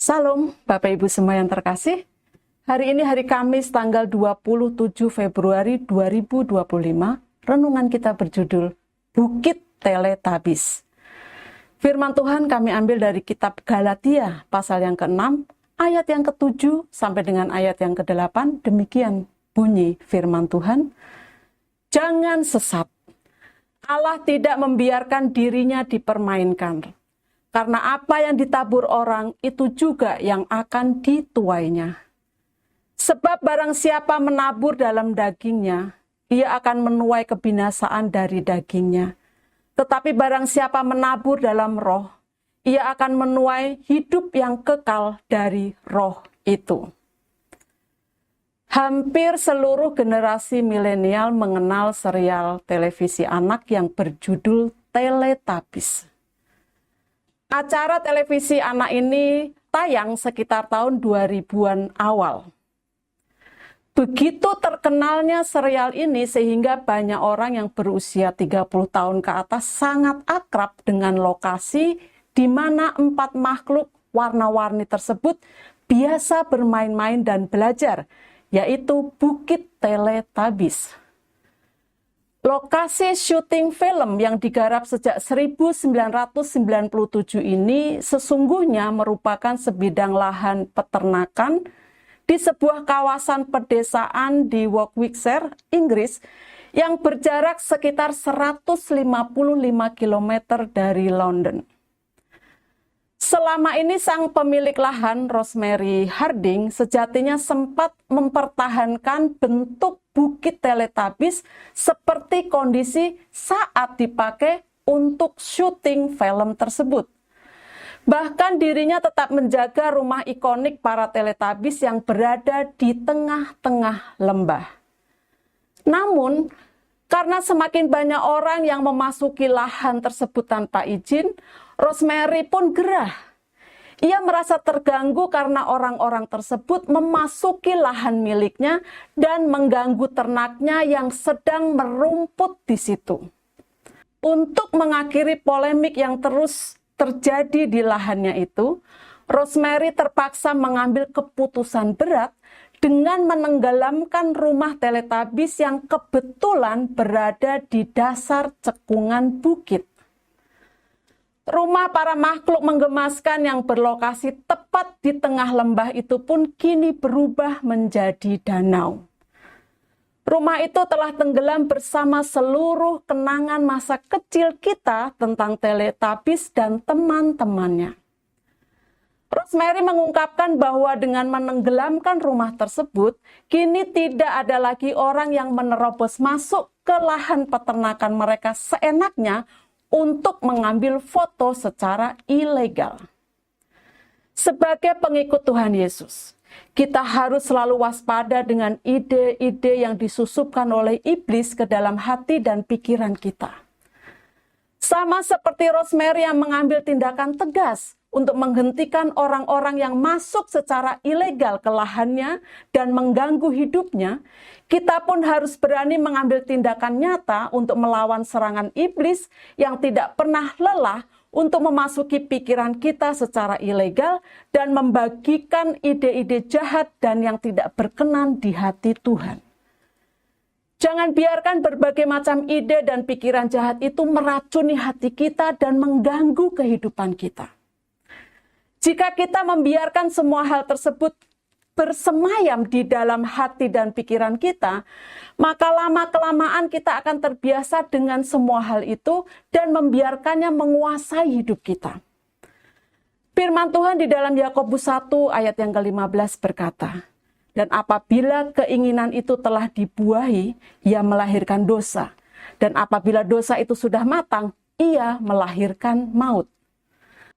Salam Bapak Ibu semua yang terkasih. Hari ini hari Kamis tanggal 27 Februari 2025. Renungan kita berjudul Bukit Teletabis. Firman Tuhan kami ambil dari kitab Galatia pasal yang ke-6 ayat yang ke-7 sampai dengan ayat yang ke-8. Demikian bunyi firman Tuhan. Jangan sesat. Allah tidak membiarkan dirinya dipermainkan. Karena apa yang ditabur orang, itu juga yang akan dituainya. Sebab barang siapa menabur dalam dagingnya, ia akan menuai kebinasaan dari dagingnya. Tetapi barang siapa menabur dalam roh, ia akan menuai hidup yang kekal dari roh itu. Hampir seluruh generasi milenial mengenal serial televisi anak yang berjudul Teletubbies. Acara televisi anak ini tayang sekitar tahun 2000-an awal. Begitu terkenalnya serial ini sehingga banyak orang yang berusia 30 tahun ke atas sangat akrab dengan lokasi di mana 4 makhluk warna-warni tersebut biasa bermain-main dan belajar, yaitu Bukit Teletabis. Lokasi syuting film yang digarap sejak 1997 ini sesungguhnya merupakan sebidang lahan peternakan di sebuah kawasan pedesaan di Warwickshire, Inggris, yang berjarak sekitar 155 km dari London. Selama ini sang pemilik lahan, Rosemary Harding, sejatinya sempat mempertahankan bentuk Bukit Teletabis seperti kondisi saat dipakai untuk syuting film tersebut. Bahkan dirinya tetap menjaga rumah ikonik para Teletubbies yang berada di tengah-tengah lembah. Namun, karena semakin banyak orang yang memasuki lahan tersebut tanpa izin, Rosemary pun gerah. Ia merasa terganggu karena orang-orang tersebut memasuki lahan miliknya dan mengganggu ternaknya yang sedang merumput di situ. Untuk mengakhiri polemik yang terus terjadi di lahannya itu, Rosemary terpaksa mengambil keputusan berat dengan menenggelamkan rumah Teletubbies yang kebetulan berada di dasar cekungan bukit. Rumah para makhluk menggemaskan yang berlokasi tepat di tengah lembah itu pun kini berubah menjadi danau. Rumah itu telah tenggelam bersama seluruh kenangan masa kecil kita tentang Teletubbies dan teman-temannya. Rosemary mengungkapkan bahwa dengan menenggelamkan rumah tersebut, kini tidak ada lagi orang yang menerobos masuk ke lahan peternakan mereka seenaknya untuk mengambil foto secara ilegal. Sebagai pengikut Tuhan Yesus, kita harus selalu waspada dengan ide-ide yang disusupkan oleh iblis ke dalam hati dan pikiran kita. Sama seperti Rosemary yang mengambil tindakan tegas untuk menghentikan orang-orang yang masuk secara ilegal ke lahannya dan mengganggu hidupnya, kita pun harus berani mengambil tindakan nyata untuk melawan serangan iblis yang tidak pernah lelah untuk memasuki pikiran kita secara ilegal dan membagikan ide-ide jahat dan yang tidak berkenan di hati Tuhan. Jangan biarkan berbagai macam ide dan pikiran jahat itu meracuni hati kita dan mengganggu kehidupan kita. Jika kita membiarkan semua hal tersebut bersemayam di dalam hati dan pikiran kita, maka lama-kelamaan kita akan terbiasa dengan semua hal itu dan membiarkannya menguasai hidup kita. Firman Tuhan di dalam Yakobus 1 ayat yang ke-15 berkata, "Dan apabila keinginan itu telah dibuahi, ia melahirkan dosa. Dan apabila dosa itu sudah matang, ia melahirkan maut."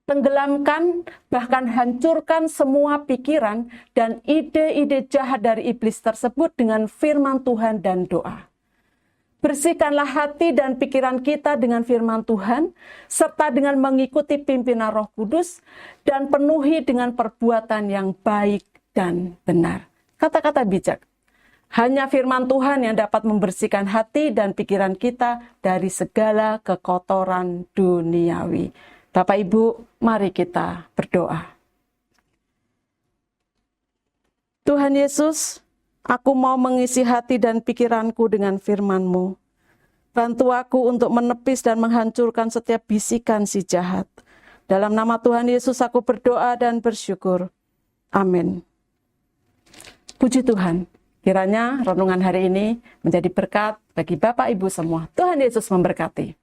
Tenggelamkan, bahkan hancurkan semua pikiran dan ide-ide jahat dari iblis tersebut dengan firman Tuhan dan doa. Bersihkanlah hati dan pikiran kita dengan firman Tuhan, serta dengan mengikuti pimpinan Roh Kudus, dan penuhi dengan perbuatan yang baik dan benar. Kata-kata bijak. Hanya firman Tuhan yang dapat membersihkan hati dan pikiran kita dari segala kekotoran duniawi. Bapak Ibu, mari kita berdoa. Tuhan Yesus, aku mau mengisi hati dan pikiranku dengan firman-Mu. Bantu aku untuk menepis dan menghancurkan setiap bisikan si jahat. Dalam nama Tuhan Yesus aku berdoa dan bersyukur. Amin. Puji Tuhan, kiranya renungan hari ini menjadi berkat bagi Bapak Ibu semua. Tuhan Yesus memberkati.